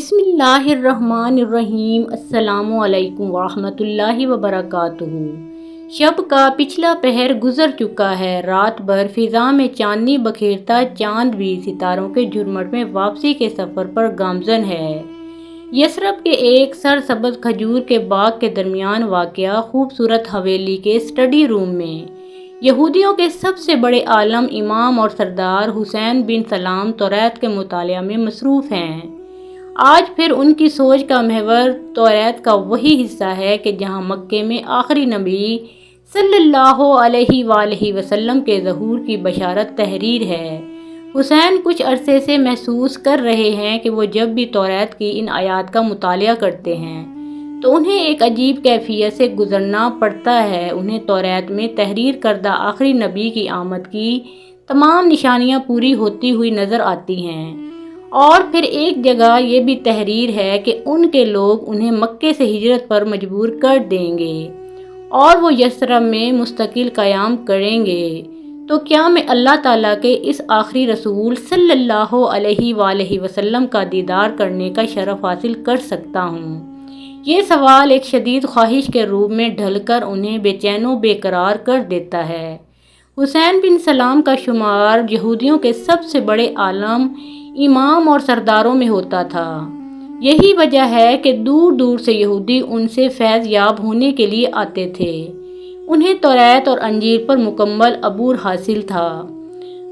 بسم اللہ الرحمن الرحیم۔ السلام علیکم ورحمۃ وبرکاتہ۔ شب کا پچھلا پہر گزر چکا ہے، رات بھر فضا میں چاندنی بکھیرتا چاند بھی ستاروں کے جھرمٹ میں واپسی کے سفر پر گامزن ہے۔ یثرب کے ایک سرسبز کھجور کے باغ کے درمیان واقع خوبصورت حویلی کے اسٹڈی روم میں یہودیوں کے سب سے بڑے عالم، امام اور سردار حسین بن سلام توریت کے مطالعہ میں مصروف ہیں۔ آج پھر ان کی سوچ کا محور توریت کا وہی حصہ ہے کہ جہاں مکے میں آخری نبی صلی اللہ علیہ وآلہ وسلم کے ظہور کی بشارت تحریر ہے۔ حسین کچھ عرصے سے محسوس کر رہے ہیں کہ وہ جب بھی توریت کی ان آیات کا مطالعہ کرتے ہیں تو انہیں ایک عجیب کیفیت سے گزرنا پڑتا ہے۔ انہیں توریت میں تحریر کردہ آخری نبی کی آمد کی تمام نشانیاں پوری ہوتی ہوئی نظر آتی ہیں، اور پھر ایک جگہ یہ بھی تحریر ہے کہ ان کے لوگ انہیں مکے سے ہجرت پر مجبور کر دیں گے اور وہ یثرب میں مستقل قیام کریں گے۔ تو کیا میں اللہ تعالیٰ کے اس آخری رسول صلی اللہ علیہ وآلہ وسلم کا دیدار کرنے کا شرف حاصل کر سکتا ہوں؟ یہ سوال ایک شدید خواہش کے روپ میں ڈھل کر انہیں بے چین و بے قرار کر دیتا ہے۔ حسین بن سلام کا شمار یہودیوں کے سب سے بڑے عالم، امام اور سرداروں میں ہوتا تھا۔ یہی وجہ ہے کہ دور دور سے یہودی ان سے فیض یاب ہونے کے لیے آتے تھے۔ انہیں توریت اور انجیل پر مکمل عبور حاصل تھا۔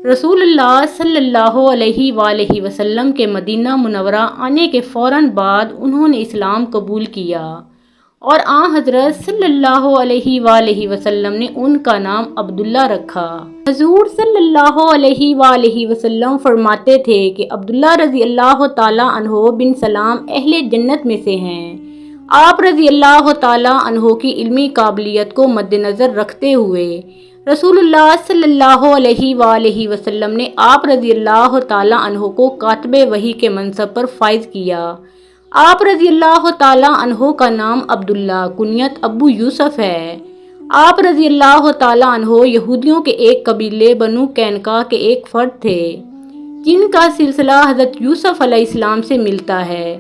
رسول اللہ صلی اللہ علیہ وآلہ وسلم کے مدینہ منورہ آنے کے فوراً بعد انہوں نے اسلام قبول کیا، اور آن حضرت صلی اللہ علیہ وآلہ وسلم نے ان کا نام عبداللہ رکھا۔ حضور صلی اللہ علیہ وآلہ وسلم فرماتے تھے کہ عبداللہ رضی اللہ تعالیٰ عنہ بن سلام اہل جنت میں سے ہیں۔ آپ رضی اللہ تعالیٰ عنہ کی علمی قابلیت کو مد نظر رکھتے ہوئے رسول اللہ صلی اللہ علیہ وآلہ وسلم نے آپ رضی اللہ تعالیٰ عنہ کو کاتب وحی کے منصب پر فائز کیا۔ آپ رضی اللہ تعالیٰ عنہ کا نام عبداللہ کنیت ابو یوسف ہے۔ آپ رضی اللہ تعالیٰ عنہ یہودیوں کے ایک قبیلے بنو قینقاع کے ایک فرد تھے، جن کا سلسلہ حضرت یوسف علیہ السلام سے ملتا ہے۔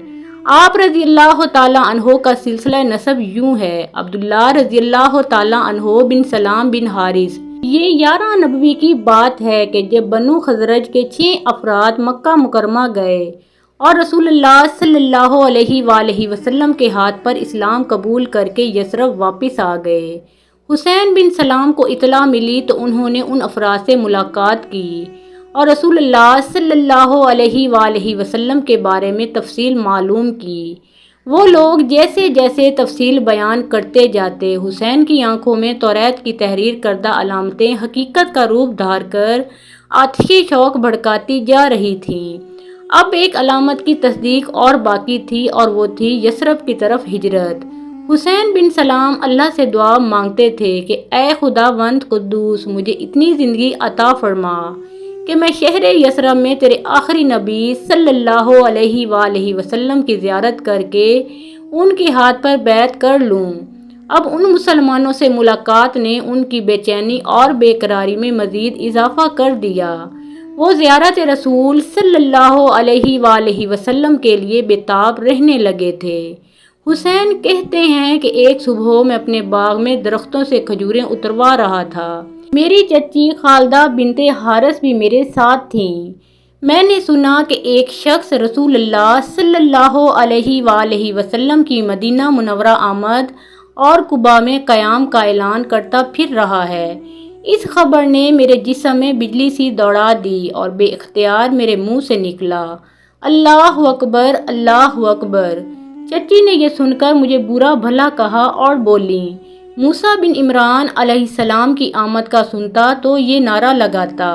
آپ رضی اللہ تعالیٰ عنہ کا سلسلہ نسب یوں ہے: عبداللہ رضی اللہ تعالیٰ عنہ بن سلام بن حارث۔ یہ 11 نبوی کی بات ہے کہ جب بنو خزرج کے 6 افراد مکہ مکرمہ گئے اور رسول اللہ صلی اللہ علیہ وآلہ وسلم کے ہاتھ پر اسلام قبول کر کے یثرب واپس آ گئے۔ حسین بن سلام کو اطلاع ملی تو انہوں نے ان افراد سے ملاقات کی اور رسول اللہ صلی اللہ علیہ وآلہ وسلم کے بارے میں تفصیل معلوم کی۔ وہ لوگ جیسے جیسے تفصیل بیان کرتے جاتے، حسین کی آنکھوں میں توریت کی تحریر کردہ علامتیں حقیقت کا روپ دھار کر آتشِ شوق بھڑکاتی جا رہی تھیں۔ اب ایک علامت کی تصدیق اور باقی تھی، اور وہ تھی یثرب کی طرف ہجرت۔ حسین بن سلام اللہ سے دعا مانگتے تھے کہ اے خداوند قدوس، مجھے اتنی زندگی عطا فرما کہ میں شہر یثرب میں تیرے آخری نبی صلی اللہ علیہ وآلہ وسلم کی زیارت کر کے ان کے ہاتھ پر بیعت کر لوں۔ اب ان مسلمانوں سے ملاقات نے ان کی بے چینی اور بے قراری میں مزید اضافہ کر دیا۔ وہ زیارت رسول صلی اللہ علیہ وآلہ وسلم کے لیے بے تاب رہنے لگے تھے۔ حسین کہتے ہیں کہ ایک صبح میں اپنے باغ میں درختوں سے کھجوریں اتروا رہا تھا۔ میری چچی خالدہ بنت حارث بھی میرے ساتھ تھیں۔ میں نے سنا کہ ایک شخص رسول اللہ صلی اللہ علیہ وآلہ وسلم کی مدینہ منورہ آمد اور قباء میں قیام کا اعلان کرتا پھر رہا ہے۔ اس خبر نے میرے جسم میں بجلی سی دوڑا دی اور بے اختیار میرے منہ سے نکلا: اللہ اکبر، اللہ اکبر۔ چچی نے یہ سن کر مجھے برا بھلا کہا اور بولیں: موسیٰ بن عمران علیہ السلام کی آمد کا سنتا تو یہ نعرہ لگاتا۔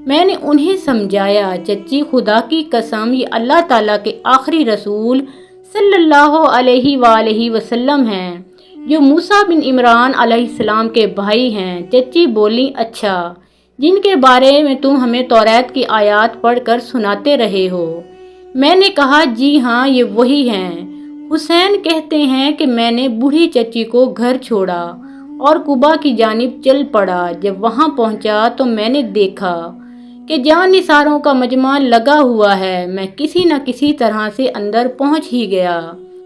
میں نے انہیں سمجھایا: چچی، خدا کی قسم، یہ اللہ تعالیٰ کے آخری رسول صلی اللہ علیہ وآلہ وسلم ہیں، جو موسیٰ بن عمران علیہ السلام کے بھائی ہیں۔ چچی بولیں: اچھا، جن کے بارے میں تم ہمیں توریت کی آیات پڑھ کر سناتے رہے ہو۔ میں نے کہا: جی ہاں، یہ وہی ہیں۔ حسین کہتے ہیں کہ میں نے بوڑھی چچی کو گھر چھوڑا اور قباء کی جانب چل پڑا۔ جب وہاں پہنچا تو میں نے دیکھا کہ جان نثاروں کا مجمع لگا ہوا ہے، میں کسی نہ کسی طرح سے اندر پہنچ ہی گیا۔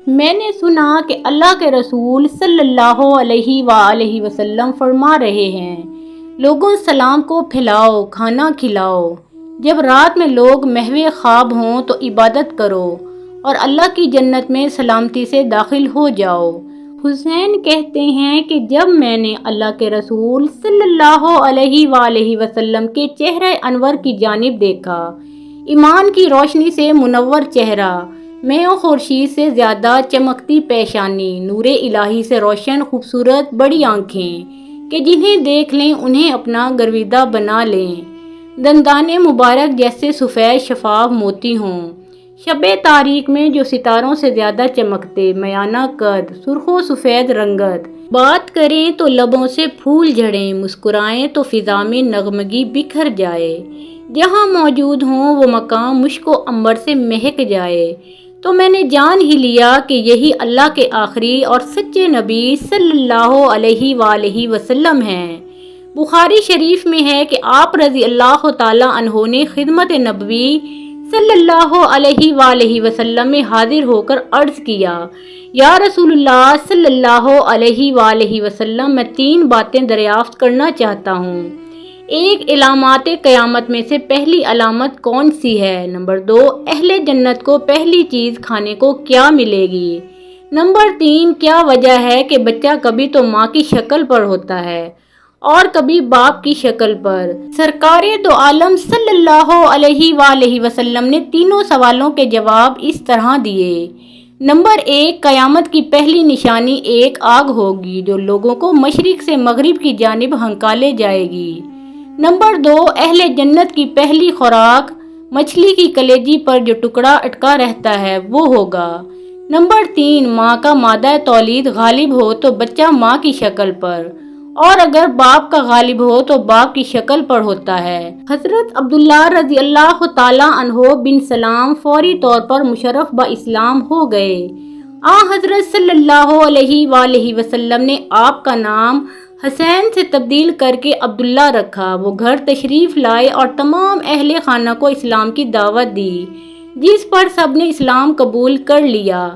میں نے سنا کہ اللہ کے رسول صلی اللہ علیہ وآلہ وسلم فرما رہے ہیں، لوگوں سلام کو پھیلاؤ، کھانا کھلاؤ۔ جب رات میں لوگ محو خواب ہوں تو عبادت کرو اور اللہ کی جنت میں سلامتی سے داخل ہو جاؤ۔ حسین کہتے ہیں کہ جب میں نے اللہ کے رسول صلی اللہ علیہ وآلہ وسلم کے چہرہ انور کی جانب دیکھا، ایمان کی روشنی سے منور چہرہ، میں و خورشید سے زیادہ چمکتی پیشانی، نور الہی سے روشن خوبصورت بڑی آنکھیں کہ جنہیں دیکھ لیں انہیں اپنا گرویدہ بنا لیں، دندان مبارک جیسے سفید شفاف موتی ہوں، شب تاریک میں جو ستاروں سے زیادہ چمکتے، میانہ قد، سرخ و سفید رنگت، بات کریں تو لبوں سے پھول جھڑیں، مسکرائیں تو فضا میں نغمگی بکھر جائے، جہاں موجود ہوں وہ مقام مشک و عنبر سے مہک جائے، تو میں نے جان ہی لیا کہ یہی اللہ کے آخری اور سچے نبی صلی اللہ علیہ وآلہ وسلم ہیں۔ بخاری شریف میں ہے کہ آپ رضی اللہ تعالیٰ عنہ نے خدمت نبوی صلی اللہ علیہ وآلہ وسلم میں حاضر ہو کر عرض کیا، یا رسول اللہ صلی اللہ علیہ وآلہ وسلم، میں 3 باتیں دریافت کرنا چاہتا ہوں۔ ایک، علامات قیامت میں سے پہلی علامت کون سی ہے؟ نمبر 2، اہل جنت کو پہلی چیز کھانے کو کیا ملے گی؟ نمبر 3، کیا وجہ ہے کہ بچہ کبھی تو ماں کی شکل پر ہوتا ہے اور کبھی باپ کی شکل پر؟ سرکار دو عالم صلی اللہ علیہ وآلہ وسلم نے تینوں سوالوں کے جواب اس طرح دیے۔ نمبر 1، قیامت کی پہلی نشانی ایک آگ ہوگی جو لوگوں کو مشرق سے مغرب کی جانب ہنکالے جائے گی۔ نمبر 2، اہل جنت کی پہلی خوراک مچھلی کی کلیجی پر جو ٹکڑا اٹکا رہتا ہے وہ ہوگا۔ نمبر 3، ماں کا مادہ تولید غالب ہو تو بچہ ماں کی شکل پر، اور اگر باپ کا غالب ہو تو باپ کی شکل پر ہوتا ہے۔ حضرت عبداللہ رضی اللہ تعالیٰ عنہ بن سلام فوری طور پر مشرف با اسلام ہو گئے۔ حضرت صلی اللہ علیہ وآلہ وسلم نے آپ کا نام حسین سے تبدیل کر کے عبداللہ رکھا۔ وہ گھر تشریف لائے اور تمام اہل خانہ کو اسلام کی دعوت دی، جس پر سب نے اسلام قبول کر لیا۔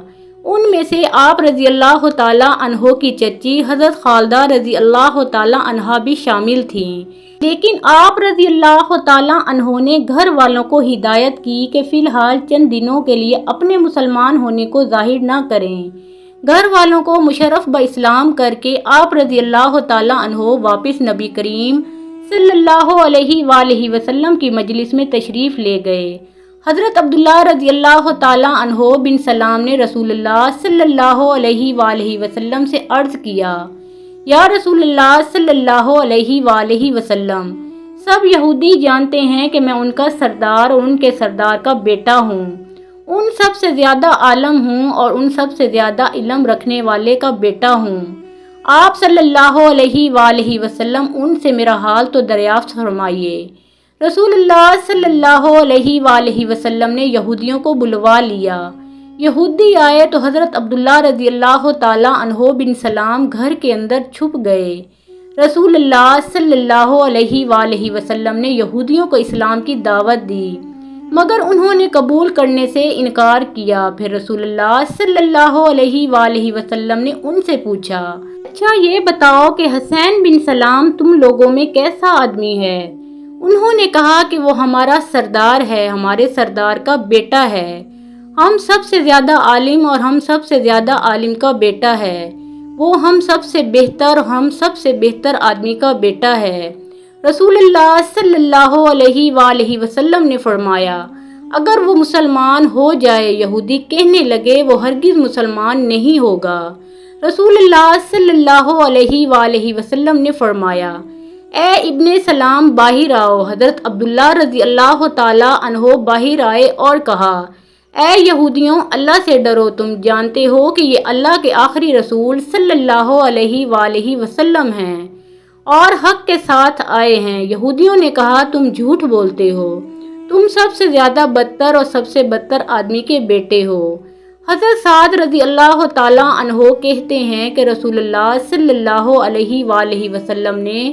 ان میں سے آپ رضی اللہ تعالیٰ عنہ کی چچی حضرت خالدہ رضی اللہ تعالیٰ عنہا بھی شامل تھیں، لیکن آپ رضی اللہ تعالیٰ عنہ نے گھر والوں کو ہدایت کی کہ فی الحال چند دنوں کے لیے اپنے مسلمان ہونے کو ظاہر نہ کریں۔ گھر والوں کو مشرف با اسلام کر کے آپ رضی اللہ تعالیٰ عنہ واپس نبی کریم صلی اللہ علیہ وآلہ وسلم کی مجلس میں تشریف لے گئے۔ حضرت عبداللہ رضی اللہ تعالیٰ عنہ بن سلام نے رسول اللہ صلی اللہ علیہ وآلہ وسلم سے عرض کیا، یا رسول اللہ صلی اللہ علیہ وآلہ وسلم، سب یہودی جانتے ہیں کہ میں ان کا سردار اور ان کے سردار کا بیٹا ہوں، ان سب سے زیادہ عالم ہوں اور ان سب سے زیادہ علم رکھنے والے کا بیٹا ہوں۔ آپ صلی اللہ علیہ وآلہ وسلم ان سے میرا حال تو دریافت فرمائیے۔ رسول اللہ صلی اللہ علیہ وآلہ وسلم نے یہودیوں کو بلوا لیا۔ یہودی آئے تو حضرت عبداللہ رضی اللہ تعالیٰ عنہ بن سلام گھر کے اندر چھپ گئے۔ رسول اللہ صلی اللہ علیہ وآلہ وسلم نے یہودیوں کو اسلام کی دعوت دی، مگر انہوں نے قبول کرنے سے انکار کیا۔ پھر رسول اللہ صلی اللہ علیہ وآلہ وسلم نے ان سے پوچھا، اچھا یہ بتاؤ کہ حسین بن سلام تم لوگوں میں کیسا آدمی ہے؟ انہوں نے کہا کہ وہ ہمارا سردار ہے، ہمارے سردار کا بیٹا ہے، ہم سب سے زیادہ عالم اور ہم سب سے زیادہ عالم کا بیٹا ہے، وہ ہم سب سے بہتر اور ہم سب سے بہتر آدمی کا بیٹا ہے۔ رسول اللہ صلی اللہ علیہ وآلہ وسلم نے فرمایا، اگر وہ مسلمان ہو جائے۔ یہودی کہنے لگے وہ ہرگز مسلمان نہیں ہوگا۔ رسول اللہ صلی اللہ علیہ وآلہ وسلم نے فرمایا، اے ابن سلام باہر آؤ۔ حضرت عبداللہ رضی اللہ تعالیٰ عنہ باہر آئے اور کہا، اے یہودیوں، اللہ سے ڈرو، تم جانتے ہو کہ یہ اللہ کے آخری رسول صلی اللہ علیہ وآلہ وسلم ہیں اور حق کے ساتھ آئے ہیں۔ یہودیوں نے کہا، تم جھوٹ بولتے ہو، تم سب سے زیادہ بدتر اور سب سے بدتر آدمی کے بیٹے ہو۔ حضرت سعد رضی اللہ تعالیٰ عنہ کہتے ہیں کہ رسول اللہ صلی اللہ علیہ وآلہ وسلم نے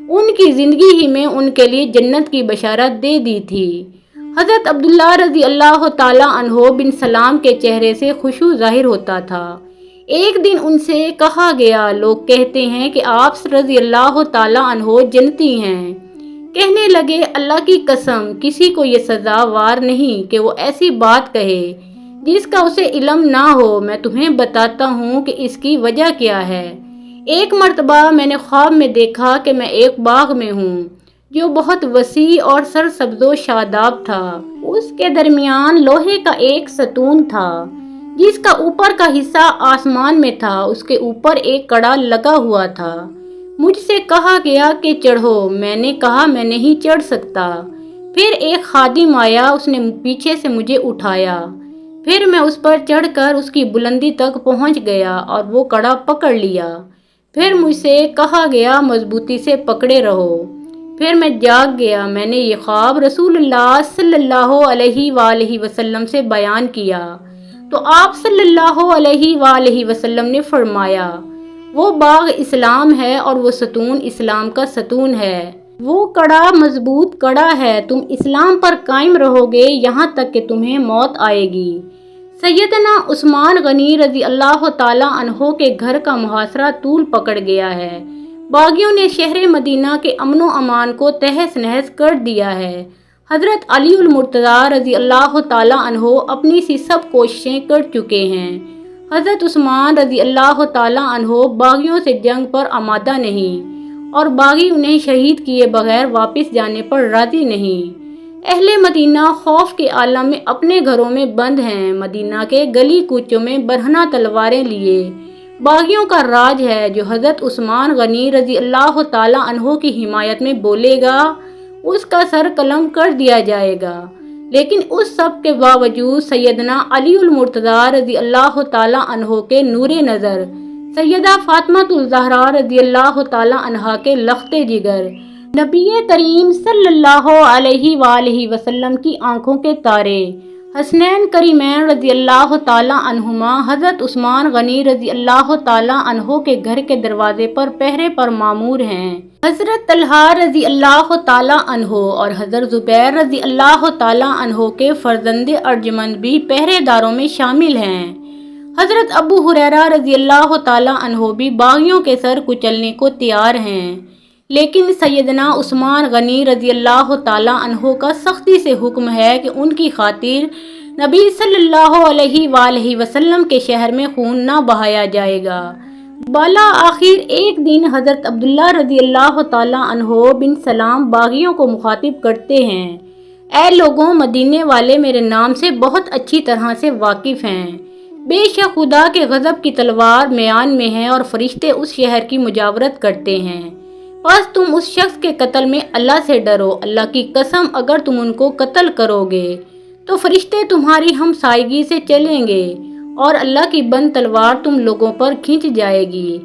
ان کی زندگی ہی میں ان کے لیے جنت کی بشارت دے دی تھی۔ حضرت عبداللہ رضی اللہ تعالیٰ عنہ بن سلام کے چہرے سے خشوع ظاہر ہوتا تھا۔ ایک دن ان سے کہا گیا، لوگ کہتے ہیں کہ آپ رضی اللہ تعالیٰ عنہ جنتی ہیں۔ کہنے لگے، اللہ کی قسم، کسی کو یہ سزاوار نہیں کہ وہ ایسی بات کہے جس کا اسے علم نہ ہو۔ میں تمہیں بتاتا ہوں کہ اس کی وجہ کیا ہے۔ ایک مرتبہ میں نے خواب میں دیکھا کہ میں ایک باغ میں ہوں جو بہت وسیع اور سرسبز و شاداب تھا۔ اس کے درمیان لوہے کا ایک ستون تھا جس کا اوپر کا حصہ آسمان میں تھا۔ اس کے اوپر ایک کڑا لگا ہوا تھا۔ مجھ سے کہا گیا کہ چڑھو۔ میں نے کہا میں نہیں چڑھ سکتا۔ پھر ایک خادم آیا، اس نے پیچھے سے مجھے اٹھایا۔ پھر میں اس پر چڑھ کر اس کی بلندی تک پہنچ گیا اور وہ کڑا پکڑ لیا۔ پھر مجھ سے کہا گیا مضبوطی سے پکڑے رہو۔ پھر میں جاگ گیا۔ میں نے یہ خواب رسول اللہ صلی اللہ علیہ وآلہ وسلم سے بیان کیا تو آپ صلی اللہ علیہ وآلہ وسلم نے فرمایا، وہ باغ اسلام ہے اور وہ ستون اسلام کا ستون ہے۔ وہ کڑا مضبوط کڑا ہے۔ تم اسلام پر قائم رہو گے یہاں تک کہ تمہیں موت آئے گی۔ سیدنا عثمان غنی رضی اللہ تعالیٰ عنہ کے گھر کا محاصرہ طول پکڑ گیا ہے۔ باغیوں نے شہر مدینہ کے امن و امان کو تہس نہس کر دیا ہے۔ حضرت علی المرتضیٰ رضی اللہ تعالیٰ عنہ اپنی سی سب کوششیں کر چکے ہیں۔ حضرت عثمان رضی اللہ تعالیٰ عنہ باغیوں سے جنگ پر آمادہ نہیں اور باغی انہیں شہید کیے بغیر واپس جانے پر راضی نہیں۔ اہل مدینہ خوف کے عالم میں اپنے گھروں میں بند ہیں۔ مدینہ کے گلی کوچوں میں برہنہ تلواریں لیے باغیوں کا راج ہے۔ جو حضرت عثمان غنی رضی اللہ تعالیٰ عنہ کی حمایت میں بولے گا اس کا سر قلم کر دیا جائے گا۔ لیکن اس سب کے باوجود سیدنا علی المرتضیٰ رضی اللہ تعالیٰ عنہ کے نور نظر، سیدہ فاطمہ الزہرا رضی اللہ تعالیٰ عنہا کے لخت جگر، نبی کریم صلی اللہ علیہ وآلہ وسلم کی آنکھوں کے تارے، حسنین کریمین رضی اللہ تعالیٰ عنہما حضرت عثمان غنی رضی اللہ تعالیٰ عنہ کے گھر کے دروازے پر پہرے پر مامور ہیں۔ حضرت طلحہ رضی اللہ تعالیٰ عنہ اور حضرت زبیر رضی اللہ تعالیٰ عنہ کے فرزند ارجمند بھی پہرے داروں میں شامل ہیں۔ حضرت ابو ہریرہ رضی اللہ تعالیٰ عنہ بھی باغیوں کے سر کچلنے کو تیار ہیں۔ لیکن سیدنا عثمان غنی رضی اللہ تعالیٰ عنہ کا سختی سے حکم ہے کہ ان کی خاطر نبی صلی اللہ علیہ وآلہ وسلم کے شہر میں خون نہ بہایا جائے گا۔ بالا آخر ایک دن حضرت عبداللہ رضی اللہ تعالیٰ عنہ بن سلام باغیوں کو مخاطب کرتے ہیں، اے لوگوں، مدینے والے میرے نام سے بہت اچھی طرح سے واقف ہیں۔ بے شک خدا کے غضب کی تلوار میان میں ہے اور فرشتے اس شہر کی مجاورت کرتے ہیں۔ بس تم اس شخص کے قتل میں اللہ سے ڈرو۔ اللہ کی قسم، اگر تم ان کو قتل کرو گے تو فرشتے تمہاری ہمسائیگی سے چلیں گے اور اللہ کی بند تلوار تم لوگوں پر کھنچ جائے گی،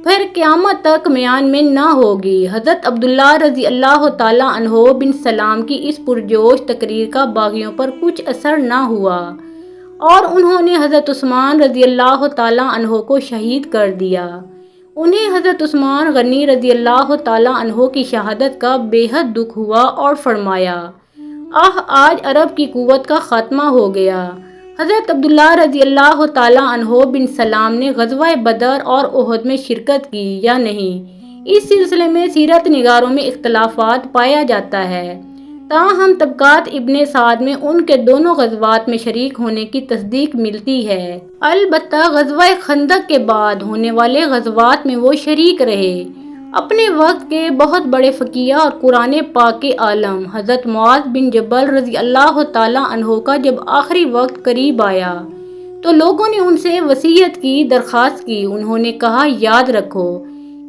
پھر قیامت تک میان میں نہ ہوگی۔ حضرت عبداللہ رضی اللہ تعالیٰ عنہ بن سلام کی اس پرجوش تقریر کا باغیوں پر کچھ اثر نہ ہوا اور انہوں نے حضرت عثمان رضی اللہ تعالیٰ عنہ کو شہید کر دیا۔ انہیں حضرت عثمان غنی رضی اللہ تعالیٰ عنہ کی شہادت کا بے حد دکھ ہوا اور فرمایا، آج عرب کی قوت کا خاتمہ ہو گیا۔ حضرت عبداللہ رضی اللہ تعالیٰ عنہ بن سلام نے غزوہ بدر اور احد میں شرکت کی یا نہیں، اس سلسلے میں سیرت نگاروں میں اختلافات پایا جاتا ہے۔ تاہم طبقات ابن سعد میں ان کے دونوں غزوات میں شریک ہونے کی تصدیق ملتی ہے۔ البتہ غزوہ خندق کے بعد ہونے والے غزوات میں وہ شریک رہے۔ اپنے وقت کے بہت بڑے فقیہ اور قرآن پاک کے عالم حضرت معاذ بن جبل رضی اللہ تعالیٰ عنہ کا جب آخری وقت قریب آیا تو لوگوں نے ان سے وصیت کی درخواست کی۔ انہوں نے کہا، یاد رکھو،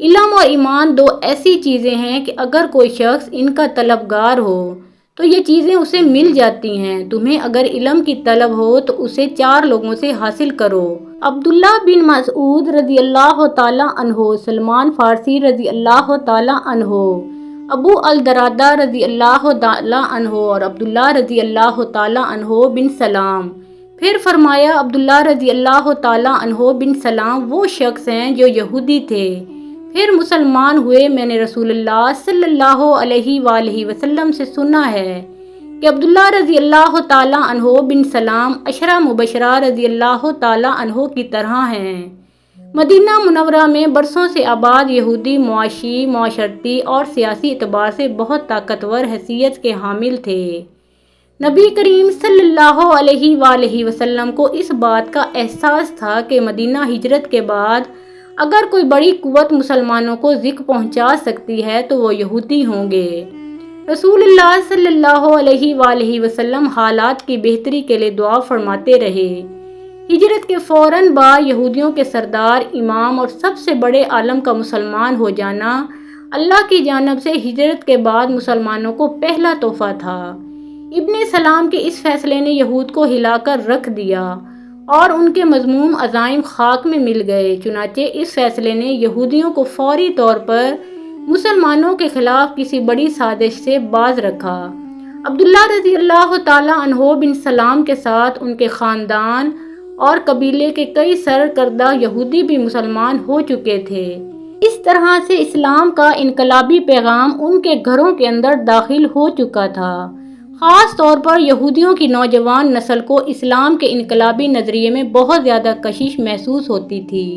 علم اور ایمان دو ایسی چیزیں ہیں کہ اگر کوئی شخص ان کا طلبگار ہو تو یہ چیزیں اسے مل جاتی ہیں۔ تمہیں اگر علم کی طلب ہو تو اسے 4 لوگوں سے حاصل کرو۔ عبداللہ بن مسعود رضی اللہ تعالیٰ عنہ، سلمان فارسی رضی اللہ تعالیٰ عنہ، ابو الدرداء رضی اللہ تعالیٰ عنہ اور عبداللہ رضی اللہ تعالیٰ عنہ بن سلام۔ پھر فرمایا، عبداللہ رضی اللہ تعالیٰ عنہ بن سلام وہ شخص ہیں جو یہودی تھے۔ پھر مسلمان ہوئے۔ میں نے رسول اللہ صلی اللہ علیہ وآلہ وسلم سے سنا ہے کہ عبداللہ رضی اللہ تعالیٰ عنہ بن سلام عشرہ مبشرہ رضی اللہ تعالیٰ عنہ کی طرح ہیں۔ مدینہ منورہ میں برسوں سے آباد یہودی معاشی، معاشرتی اور سیاسی اعتبار سے بہت طاقتور حیثیت کے حامل تھے۔ نبی کریم صلی اللہ علیہ وآلہ وسلم کو اس بات کا احساس تھا کہ مدینہ ہجرت کے بعد اگر کوئی بڑی قوت مسلمانوں کو ذکر پہنچا سکتی ہے تو وہ یہودی ہوں گے۔ رسول اللہ صلی اللہ علیہ وآلہ وسلم حالات کی بہتری کے لیے دعا فرماتے رہے۔ ہجرت کے فوراً بعد یہودیوں کے سردار، امام اور سب سے بڑے عالم کا مسلمان ہو جانا اللہ کی جانب سے ہجرت کے بعد مسلمانوں کو پہلا تحفہ تھا۔ ابن سلام کے اس فیصلے نے یہود کو ہلا کر رکھ دیا اور ان کے مذموم عزائم خاک میں مل گئے۔ چنانچہ اس فیصلے نے یہودیوں کو فوری طور پر مسلمانوں کے خلاف کسی بڑی سازش سے باز رکھا۔ عبداللہ رضی اللہ تعالیٰ عنہ بن سلام کے ساتھ ان کے خاندان اور قبیلے کے کئی سرکردہ یہودی بھی مسلمان ہو چکے تھے۔ اس طرح سے اسلام کا انقلابی پیغام ان کے گھروں کے اندر داخل ہو چکا تھا۔ خاص طور پر یہودیوں کی نوجوان نسل کو اسلام کے انقلابی نظریے میں بہت زیادہ کشش محسوس ہوتی تھی۔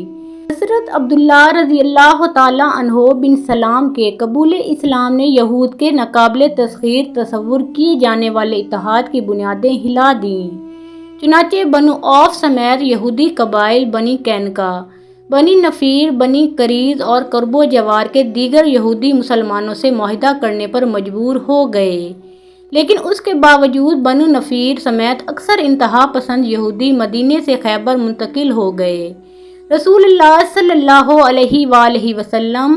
حضرت عبداللہ رضی اللہ تعالیٰ عنہ بن سلام کے قبول اسلام نے یہود کے ناقابل تسخیر تصور کیے جانے والے اتحاد کی بنیادیں ہلا دیں۔ چنانچہ بنو اوف سمیت یہودی قبائل بنی کینکا، بنی نفیر، بنی قریظ اور کرب و جوار کے دیگر یہودی مسلمانوں سے معاہدہ کرنے پر مجبور ہو گئے، لیکن اس کے باوجود بنو نفیر سمیت اکثر انتہا پسند یہودی مدینے سے خیبر منتقل ہو گئے۔ رسول اللہ صلی اللہ علیہ وآلہ وسلم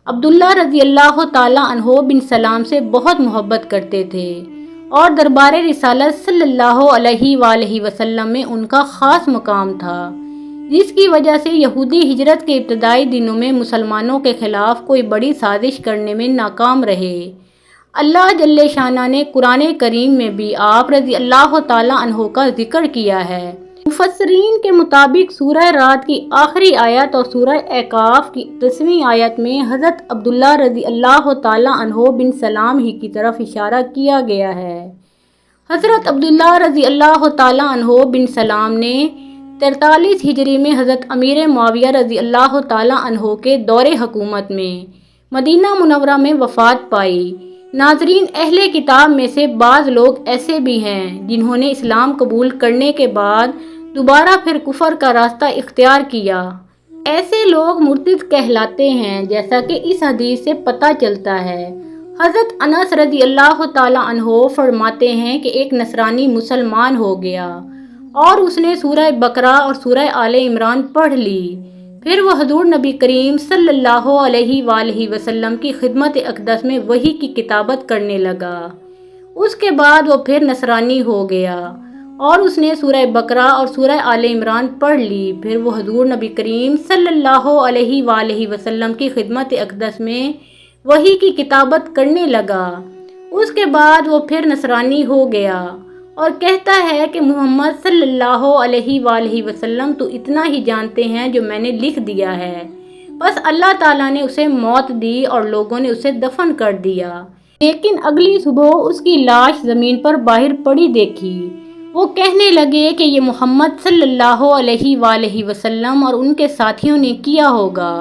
عبداللہ رضی اللہ تعالیٰ عنہ بن سلام سے بہت محبت کرتے تھے اور دربار رسالت صلی اللہ علیہ وآلہ وسلم میں ان کا خاص مقام تھا، جس کی وجہ سے یہودی ہجرت کے ابتدائی دنوں میں مسلمانوں کے خلاف کوئی بڑی سازش کرنے میں ناکام رہے۔ اللہ جل شانہ نے قرآن کریم میں بھی آپ رضی اللہ تعالیٰ عنہ کا ذکر کیا ہے۔ مفسرین کے مطابق سورہ رعد کی آخری آیت اور سورہ اعقاف کی 10ویں آیت میں حضرت عبداللہ رضی اللہ تعالیٰ عنہ بن سلام ہی کی طرف اشارہ کیا گیا ہے۔ حضرت عبداللہ رضی اللہ تعالیٰ عنہ بن سلام نے 43 ہجری میں حضرت امیر معاویہ رضی اللہ تعالیٰ عنہ کے دور حکومت میں مدینہ منورہ میں وفات پائی۔ ناظرین، اہل کتاب میں سے بعض لوگ ایسے بھی ہیں جنہوں نے اسلام قبول کرنے کے بعد دوبارہ پھر کفر کا راستہ اختیار کیا۔ ایسے لوگ مرتد کہلاتے ہیں، جیسا کہ اس حدیث سے پتہ چلتا ہے۔ حضرت انس رضی اللہ تعالیٰ عنہ فرماتے ہیں کہ ایک نصرانی مسلمان ہو گیا اور اس نے سورہ بقرہ اور سورہ آل عمران پڑھ لی۔ پھر وہ حضور نبی کریم صلی اللہ علیہ وآلہ وسلم کی خدمت اقدس میں وحی کی کتابت کرنے لگا۔ اس کے بعد وہ پھر نصرانی ہو گیا اور اس نے سورہ بقرہ اور سورہ آل عمران پڑھ لی۔ پھر وہ حضور نبی کریم صلی اللہ علیہ وآلہ وسلم کی خدمت اقدس میں وحی کی کتابت کرنے لگا۔ اس کے بعد وہ پھر نصرانی ہو گیا اور کہتا ہے کہ محمد صلی اللہ علیہ وآلہ وسلم تو اتنا ہی جانتے ہیں جو میں نے لکھ دیا ہے۔ بس اللہ تعالیٰ نے اسے موت دی اور لوگوں نے اسے دفن کر دیا، لیکن اگلی صبح اس کی لاش زمین پر باہر پڑی دیکھی۔ وہ کہنے لگے کہ یہ محمد صلی اللہ علیہ وآلہ وسلم اور ان کے ساتھیوں نے کیا ہوگا،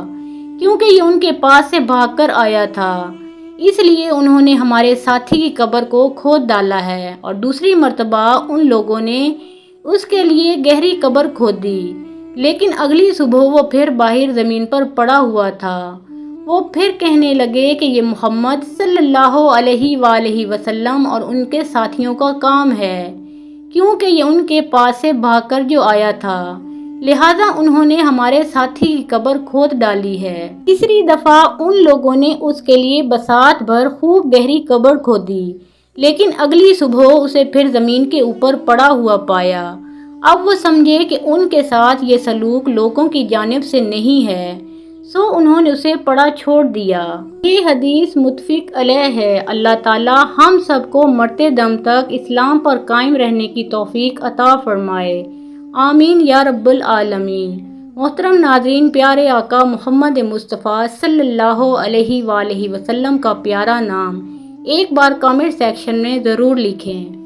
کیونکہ یہ ان کے پاس سے بھاگ کر آیا تھا، اس لیے انہوں نے ہمارے ساتھی کی قبر کو کھود ڈالا ہے۔ اور دوسری مرتبہ ان لوگوں نے اس کے لیے گہری قبر کھود دی، لیکن اگلی صبح وہ پھر باہر زمین پر پڑا ہوا تھا۔ وہ پھر کہنے لگے کہ یہ محمد صلی اللہ علیہ وآلہ وسلم اور ان کے ساتھیوں کا کام ہے، کیونکہ یہ ان کے پاس سے بھاگ کر جو آیا تھا، لہذا انہوں نے ہمارے ساتھی کی قبر کھود ڈالی ہے۔ تیسری دفعہ ان لوگوں نے اس کے لیے بساط بھر خوب گہری قبر کھودی، لیکن اگلی صبح اسے پھر زمین کے اوپر پڑا ہوا پایا۔ اب وہ سمجھے کہ ان کے ساتھ یہ سلوک لوگوں کی جانب سے نہیں ہے، سو انہوں نے اسے پڑا چھوڑ دیا۔ یہ حدیث متفق علیہ ہے۔ اللہ تعالی ہم سب کو مرتے دم تک اسلام پر قائم رہنے کی توفیق عطا فرمائے، آمین یا رب العالمین۔ محترم ناظرین، پیارے آقا محمد مصطفیٰ صلی اللہ علیہ وآلہ وسلم کا پیارا نام ایک بار کامنٹ سیکشن میں ضرور لکھیں۔